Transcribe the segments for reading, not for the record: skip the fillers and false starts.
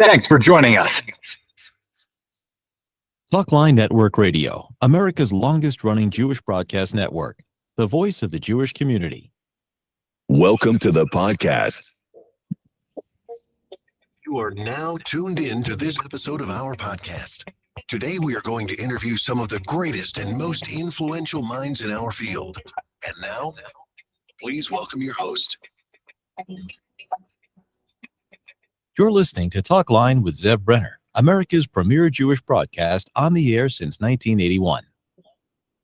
Thanks for joining us. Talkline Network Radio, America's longest-running Jewish broadcast network, the voice of the Jewish community. Welcome to the podcast. You are now tuned in to this episode of our podcast. Today, we are going to interview some of the greatest and most influential minds in our field. And now, please welcome your host. You're listening to Talkline with Zev Brenner, America's premier Jewish broadcast on the air since 1981.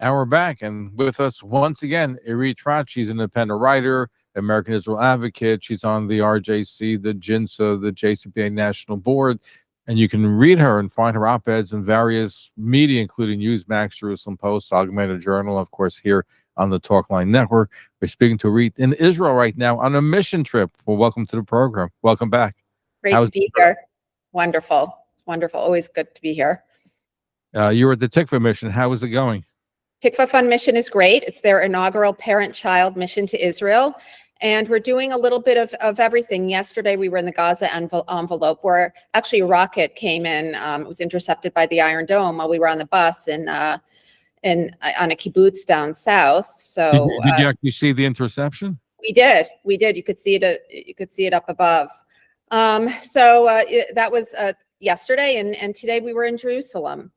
And we're back, and with us once again, Irit Tratt. She's an independent writer, American Israel advocate. She's on the RJC, the JINSA, the JCPA National Board, and you can read her and find her op-eds in various media, including Newsmax, Jerusalem Post, Algemeiner Journal, of course, here on the Talkline Network. We're speaking to Irit in Israel right now on a mission trip. Well, welcome to the program. Welcome back. Great to be here. Wonderful. Wonderful. Always good to be here. You were at the Tikva mission. How is it going? Tikva Fund mission is great. It's their inaugural parent-child mission to Israel. And we're doing a little bit of everything. Yesterday, we were in the Gaza envelope where actually a rocket came in. It was intercepted by the Iron Dome while we were on the bus on a kibbutz down south. So did you actually see the interception? We did. You could see it. You could see it up above. That was yesterday, and today we were in Jerusalem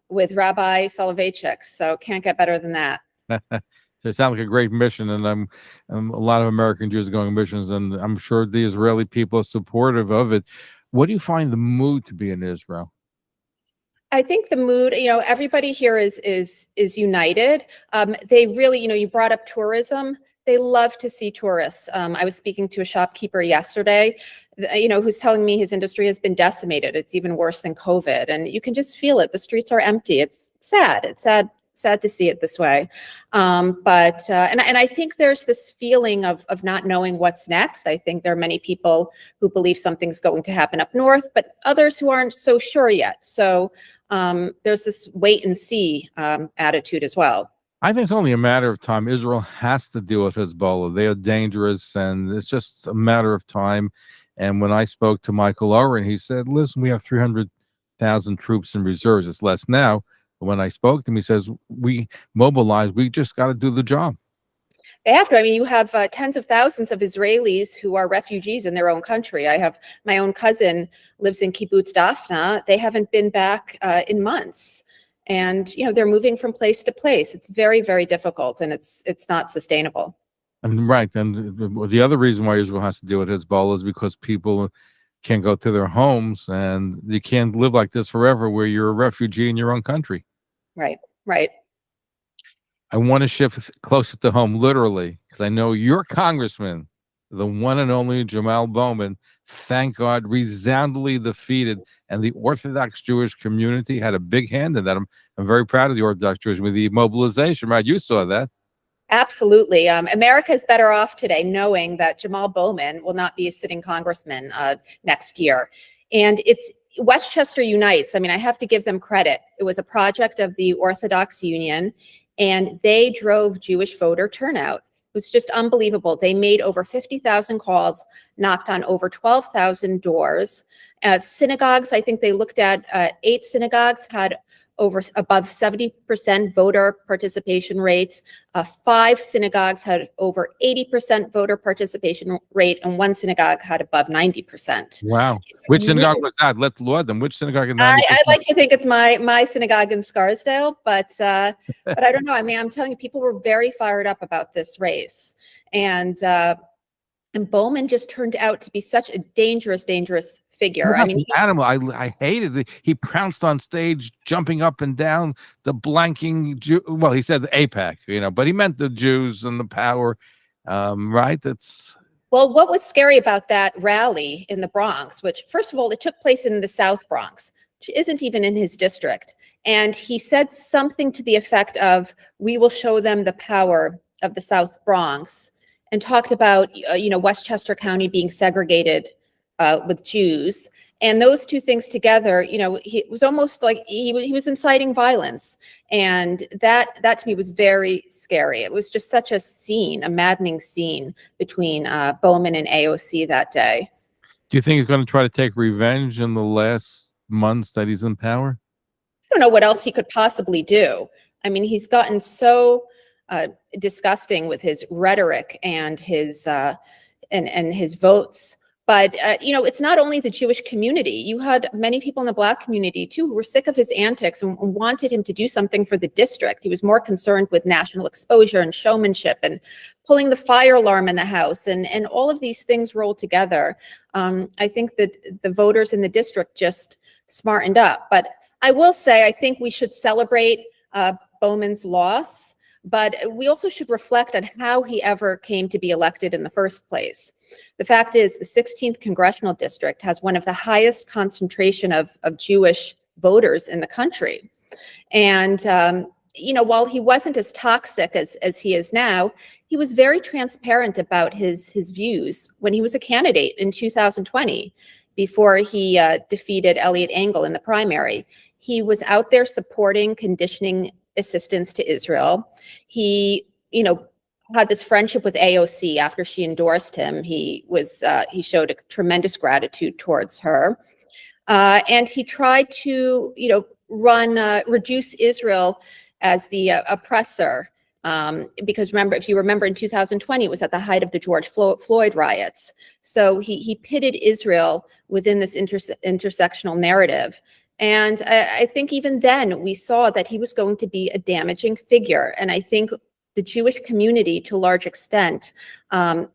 with Rabbi Soloveitchik. So can't get better than that. So it sounds like a great mission, and a lot of American Jews are going on missions, and I'm sure the Israeli people are supportive of it. What do you find the mood to be in Israel? I think the mood, everybody here is united. They really, you brought up tourism. They love to see tourists. I was speaking to a shopkeeper yesterday, who's telling me his industry has been decimated. It's even worse than COVID, and you can just feel it. The streets are empty. It's sad. It's sad to see it this way. And I think there's this feeling of not knowing what's next. I think there are many people who believe something's going to happen up north, but others who aren't so sure yet. So there's this wait and see attitude as well. I think it's only a matter of time. Israel has to deal with Hezbollah. They are dangerous, and it's just a matter of time. And when I spoke to Michael Oren, he said, listen, we have 300,000 troops in reserves. It's less now. But when I spoke to him, he says, we mobilize. We just got to do the job. They have to. I mean, you have tens of thousands of Israelis who are refugees in their own country. I have my own cousin lives in Kibbutz Dafna. They haven't been back in months. And, they're moving from place to place. It's very, very difficult, and it's not sustainable. And right. And the other reason why Israel has to deal with Hezbollah is because people can't go to their homes, and you can't live like this forever where you're a refugee in your own country. Right. I want to shift closer to home, literally, because I know your congressman, the one and only Jamal Bowman, thank God, resoundingly defeated, and the Orthodox Jewish community had a big hand in that. I'm very proud of the Orthodox Jews with the mobilization, right? You saw that. Absolutely. America is better off today knowing that Jamal Bowman will not be a sitting congressman next year. And it's Westchester Unites. I mean, I have to give them credit. It was a project of the Orthodox Union, and they drove Jewish voter turnout. It was just unbelievable. They made over 50,000 calls, knocked on over 12,000 doors. Synagogues, I think they looked at 8 synagogues had above 70% voter participation rates. 5 synagogues had over 80% voter participation rate, and 1 synagogue had above 90%. Wow. Which synagogue was that? Let's laud them. Which synagogue? I'd like to think it's my synagogue in Scarsdale, but I don't know. I mean, I'm telling you, people were very fired up about this race. And Bowman just turned out to be such a dangerous figure. I mean, animal. I hated it. He pounced on stage, jumping up and down, the blanking Jew. Well, he said the AIPAC, but he meant the Jews and the power, right? Well, what was scary about that rally in the Bronx, which, first of all, it took place in the South Bronx, which isn't even in his district. And he said something to the effect of, we will show them the power of the South Bronx, and talked about, Westchester County being segregated with Jews. And those two things together, it was almost like he was inciting violence. And that to me was very scary. It was just such a maddening scene between Bowman and AOC that day. Do you think he's going to try to take revenge in the last months that he's in power? I don't know what else he could possibly do. I mean, he's gotten so disgusting with his rhetoric and his votes. But, it's not only the Jewish community. You had many people in the Black community, too, who were sick of his antics and wanted him to do something for the district. He was more concerned with national exposure and showmanship and pulling the fire alarm in the house. And all of these things rolled together. I think that the voters in the district just smartened up. But I will say, I think we should celebrate Bowman's loss. But we also should reflect on how he ever came to be elected in the first place. The fact is, the 16th congressional district has one of the highest concentration of Jewish voters in the country. And, while he wasn't as toxic as he is now, he was very transparent about his views when he was a candidate in 2020, before he defeated Eliot Engel in the primary. He was out there supporting conditioning assistance to Israel. He, had this friendship with AOC after she endorsed him. He showed a tremendous gratitude towards her. And he tried to, reduce Israel as the oppressor. Because if you remember in 2020, it was at the height of the George Floyd riots. So he pitted Israel within this intersectional narrative. And I think even then we saw that he was going to be a damaging figure. And I think the Jewish community, to a large extent,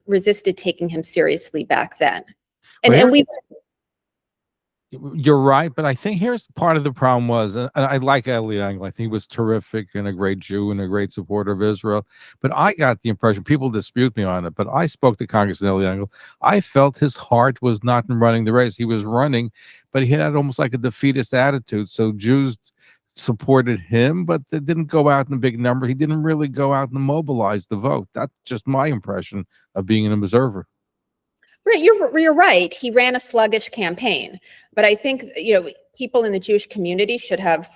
resisted taking him seriously back then. You're right, but I think here's part of the problem was, and I like Eliot Engel. I think he was terrific and a great Jew and a great supporter of Israel. But I got the impression, people dispute me on it, but I spoke to Congressman Eliot Engel. I felt his heart was not in running the race. He was running, but he had almost like a defeatist attitude. So Jews supported him, but they didn't go out in big number. He didn't really go out and mobilize the vote. That's just my impression of being an observer. Right, you're right. He ran a sluggish campaign, but I think people in the Jewish community should have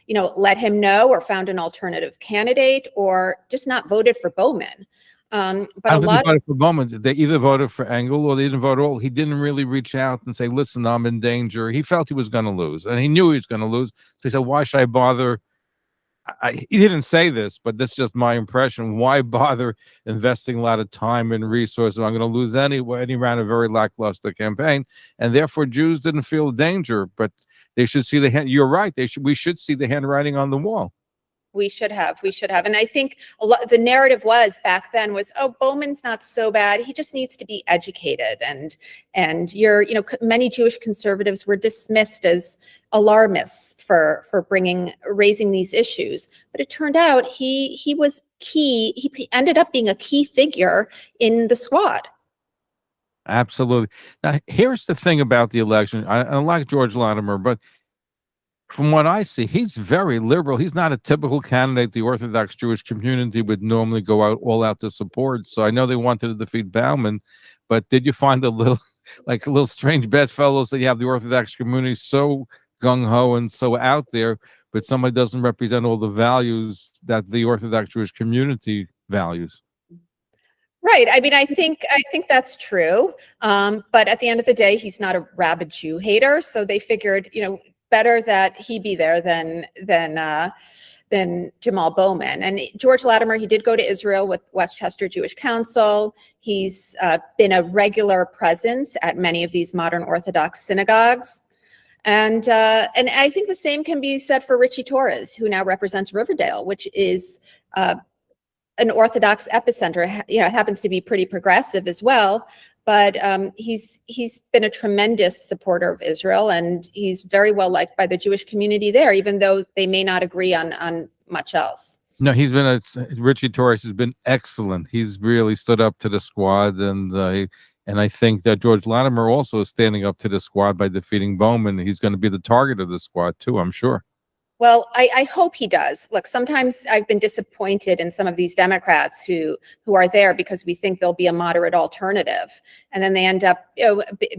let him know, or found an alternative candidate, or just not voted for Bowman. But I don't think they voted for Bowman. They either voted for Engel or they didn't vote at all. He didn't really reach out and say, "Listen, I'm in danger." He felt he was going to lose, and he knew he was going to lose. So he said, "Why should I bother?" He didn't say this, but this is just my impression. Why bother investing a lot of time and resources? I'm going to lose anyway. And he ran a very lackluster campaign, and therefore Jews didn't feel danger. But they should see the hand. You're right. We should see the handwriting on the wall. We should have. And I think the narrative was back then was, oh, Bowman's not so bad. He just needs to be educated. And many Jewish conservatives were dismissed as alarmists for raising these issues. But it turned out he was key. He ended up being a key figure in the squad. Absolutely. Now, here's the thing about the election. I like George Latimer, but from what I see, he's very liberal. He's not a typical candidate the Orthodox Jewish community would normally go out all out to support. So I know they wanted to defeat Bowman, but did you find a little strange bedfellows that you have the Orthodox community so gung-ho and so out there, but somebody doesn't represent all the values that the Orthodox Jewish community values? Right. I mean, I think that's true. But at the end of the day, he's not a rabid Jew hater. So they figured, better that he be there than Jamal Bowman. And George Latimer, he did go to Israel with Westchester Jewish Council. He's been a regular presence at many of these modern Orthodox synagogues. And I think the same can be said for Richie Torres, who now represents Riverdale, which is an Orthodox epicenter. Happens to be pretty progressive as well. But he's been a tremendous supporter of Israel, and he's very well liked by the Jewish community there, even though they may not agree on much else. No, Richie Torres has been excellent. He's really stood up to the squad, and I think that George Latimer also is standing up to the squad by defeating Bowman. He's going to be the target of the squad too, I'm sure. Well, I hope he does. Look, sometimes I've been disappointed in some of these Democrats who are there because we think there'll be a moderate alternative, and then they end up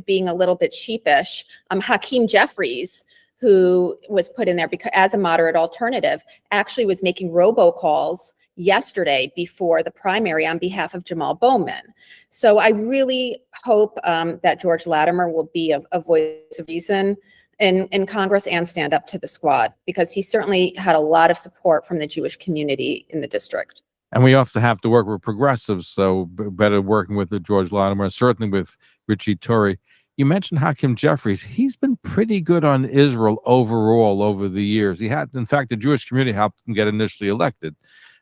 being a little bit sheepish. Hakeem Jeffries, who was put in there as a moderate alternative, actually was making robocalls yesterday before the primary on behalf of Jamal Bowman. So I really hope that George Latimer will be a voice of reason in Congress and stand up to the squad, because he certainly had a lot of support from the Jewish community in the district. And we often have to work with progressives, so better working with the George Latimer, certainly with Richie Torrey. You mentioned Hakeem Jeffries. He's been pretty good on Israel overall over the years. He had, in fact, the Jewish community helped him get initially elected.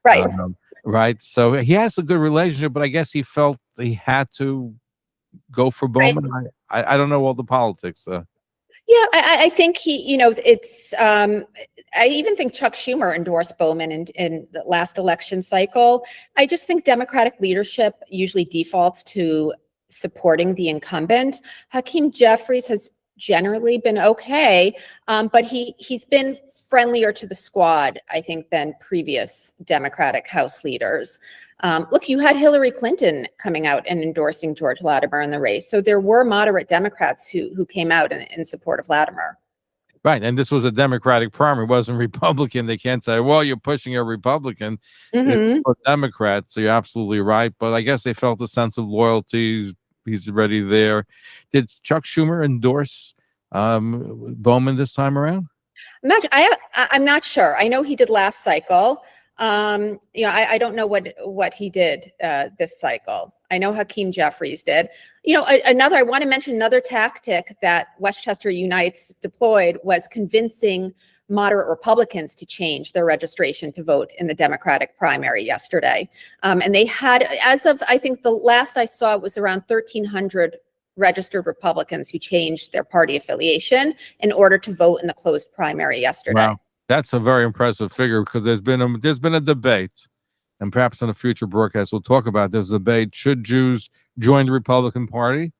Right. Right. So he has a good relationship, but I guess he felt he had to go for Bowman. Right. I don't know all the politics. Yeah, I think it's, I even think Chuck Schumer endorsed Bowman in the last election cycle. I just think Democratic leadership usually defaults to supporting the incumbent. Hakeem Jeffries has generally been okay, but he's been friendlier to the squad, I think, than previous Democratic House leaders. Look, you had Hillary Clinton coming out and endorsing George Latimer in the race. So there were moderate Democrats who came out in support of Latimer. Right. And this was a Democratic primary. It wasn't Republican. They can't say, well, you're pushing a Republican. It's a Democrat. So you're absolutely right. But I guess they felt a sense of loyalty. He's already there. Did Chuck Schumer endorse Bowman this time around? I'm not sure. I know he did last cycle. I don't know what he did this cycle. I know Hakeem Jeffries did. I want to mention another tactic that Westchester Unites deployed was convincing moderate Republicans to change their registration to vote in the Democratic primary yesterday. And they had, as of, I think the last I saw, it was around 1,300 registered Republicans who changed their party affiliation in order to vote in the closed primary yesterday. Wow. That's a very impressive figure, because there's been a debate, and perhaps in a future broadcast we'll talk about this debate. Should Jews join the Republican Party,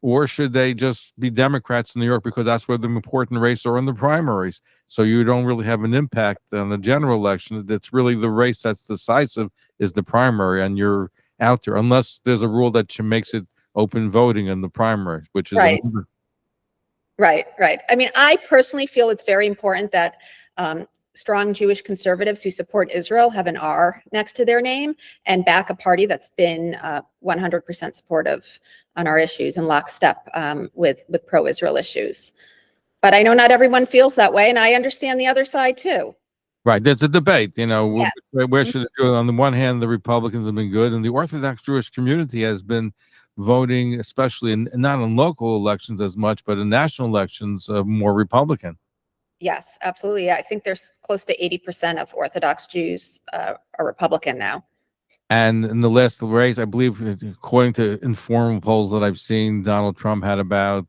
or should they just be Democrats in New York, because that's where the important races are in the primaries? So you don't really have an impact on the general election. It's really the race that's decisive is the primary, and you're out there unless there's a rule that makes it open voting in the primaries, which is right. Right. I mean, I personally feel it's very important that strong Jewish conservatives who support Israel have an R next to their name and back a party that's been 100% supportive on our issues and lockstep with pro-Israel issues. But I know not everyone feels that way, and I understand the other side too. Right. There's a debate, Yeah. where should it go? On the one hand, the Republicans have been good, and the Orthodox Jewish community has been voting, especially not in local elections as much, but in national elections, more Republican. Yes, absolutely. Yeah, I think there's close to 80% of Orthodox Jews are Republican now. And in the last race, I believe, according to informal polls that I've seen, Donald Trump had about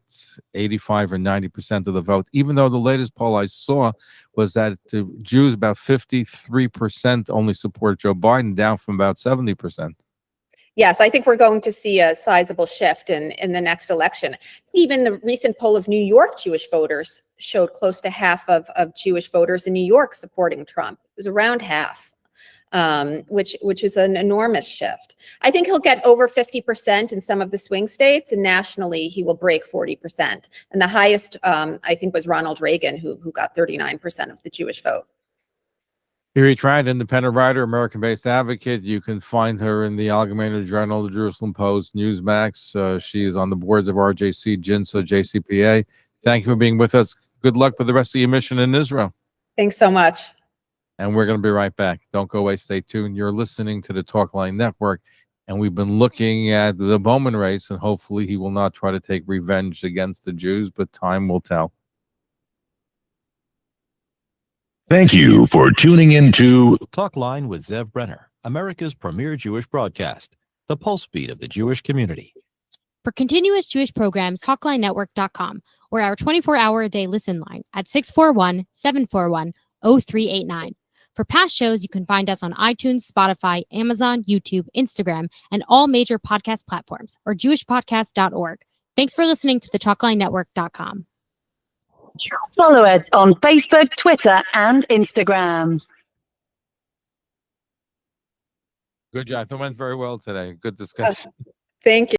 85 or 90% of the vote, even though the latest poll I saw was that the Jews, about 53% only support Joe Biden, down from about 70%. Yes, I think we're going to see a sizable shift in the next election. Even the recent poll of New York Jewish voters showed close to half of Jewish voters in New York supporting Trump. It was around half, which is an enormous shift. I think he'll get over 50% in some of the swing states, and nationally he will break 40%. And the highest, I think, was Ronald Reagan, who got 39% of the Jewish vote. Irit Tratt, independent writer, American-based advocate. You can find her in the Algemeiner Journal, the Jerusalem Post, Newsmax. She is on the boards of RJC, JINSA, JCPA. Thank you for being with us. Good luck with the rest of your mission in Israel. Thanks so much. And we're going to be right back. Don't go away. Stay tuned. You're listening to the Talkline Network, and we've been looking at the Bowman race, and hopefully he will not try to take revenge against the Jews, but time will tell. Thank you for tuning in to Talkline with Zev Brenner, America's premier Jewish broadcast, the pulse beat of the Jewish community. For continuous Jewish programs, TalklineNetwork.com, or our 24-hour-a-day listen line at 641-741-0389. For past shows, you can find us on iTunes, Spotify, Amazon, YouTube, Instagram, and all major podcast platforms, or jewishpodcast.org. Thanks for listening to the TalklineNetwork.com. Follow us on Facebook, Twitter, and Instagram. Good job. It went very well today. Good discussion. Thank you.